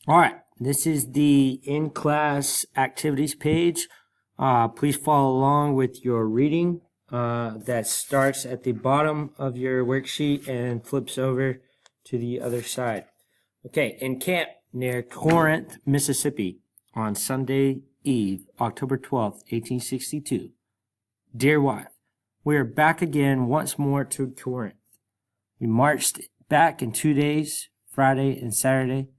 All right, this is the in-class activities page. Please follow along with your reading that starts at the bottom of your worksheet and flips over to the other side. Okay, in camp near Corinth, Mississippi, on Sunday Eve, October 12th, 1862. Dear wife, we are back again once more to Corinth. We marched back in 2 days, Friday and Saturday.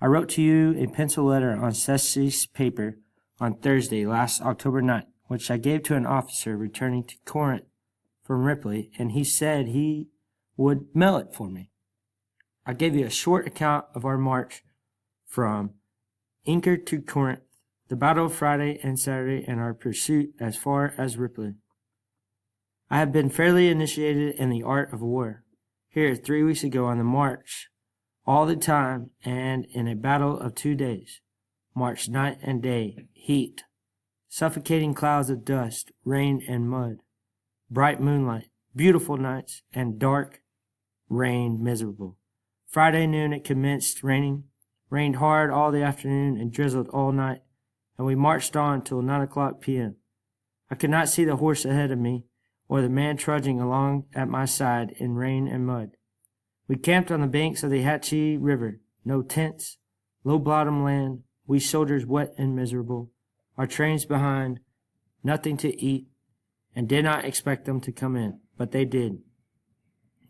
I wrote to you a pencil letter on Ceci's paper on Thursday, last October 9th, which I gave to an officer returning to Corinth from Ripley, and he said he would mail it for me. I gave you a short account of our march from Anchor to Corinth, the battle of Friday and Saturday, and our pursuit as far as Ripley. I have been fairly initiated in the art of war. Here, 3 weeks ago on the march, all the time, and in a battle of 2 days, marched night and day, heat, suffocating clouds of dust, rain and mud, bright moonlight, beautiful nights, and dark rain miserable. Friday noon it commenced raining, rained hard all the afternoon and drizzled all night, and we marched on till 9 o'clock p.m. I could not see the horse ahead of me, or the man trudging along at my side in rain and mud. We camped on the banks of the Hatchie River. No tents, low bottom land, we soldiers wet and miserable, our trains behind, nothing to eat, and did not expect them to come in, but they did.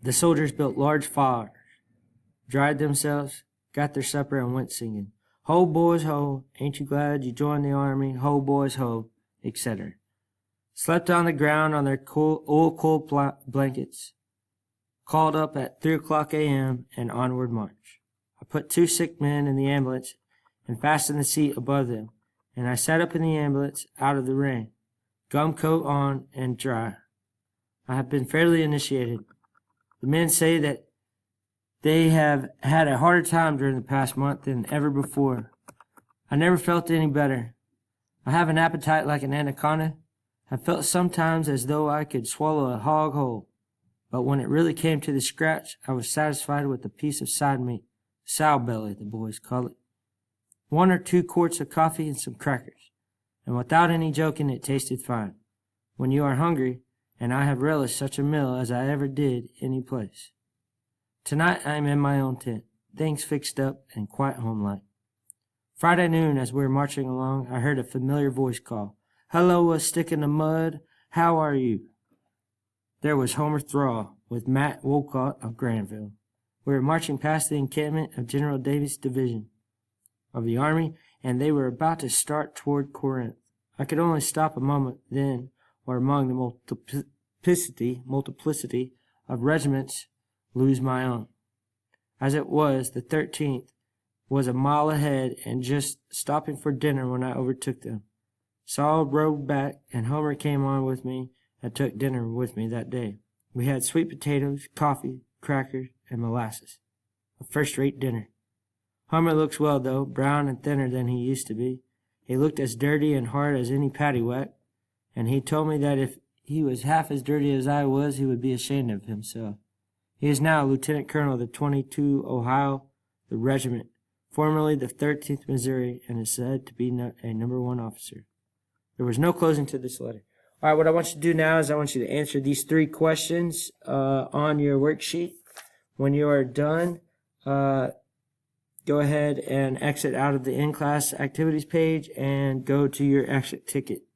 The soldiers built large fires, dried themselves, got their supper, and went singing, "Ho, boys, ho, ain't you glad you joined the army? Ho, boys, ho," etc. Slept on the ground on their old blankets, called up at 3 o'clock a.m. and onward march. I put 2 sick men in the ambulance and fastened the seat above them, and I sat up in the ambulance out of the rain, gum coat on and dry. I have been fairly initiated. The men say that they have had a harder time during the past month than ever before. I never felt any better. I have an appetite like an anaconda. I felt sometimes as though I could swallow a hog whole. But when it really came to the scratch, I was satisfied with a piece of side meat, sow belly, the boys call it, 1 or 2 quarts of coffee and some crackers, and without any joking, it tasted fine. When you are hungry, and I have relished such a meal as I ever did any place. Tonight I am in my own tent, things fixed up and quite homelike. Friday noon, as we were marching along, I heard a familiar voice call, "Hello, a stick in the mud, how are you?" There was Homer Thrall with Matt Wolcott of Granville. We were marching past the encampment of General Davis' division of the army, and they were about to start toward Corinth. I could only stop a moment then, or among the multiplicity of regiments, lose my own. As it was, the 13th was a mile ahead and just stopping for dinner when I overtook them. Saul rode back, and Homer came on with me and took dinner with me that day. We had sweet potatoes, coffee, crackers, and molasses. A first-rate dinner. Homer looks well, though, brown and thinner than he used to be. He looked as dirty and hard as any paddywhack, and he told me that if he was half as dirty as I was, he would be ashamed of himself. He is now Lieutenant Colonel of the 22 Ohio, the regiment, formerly the 13th Missouri, and is said to be a number 1 officer. There was no closing to this letter. All right, what I want you to do now is I want you to answer these 3 questions on your worksheet. When you are done, go ahead and exit out of the in-class activities page and go to your exit ticket.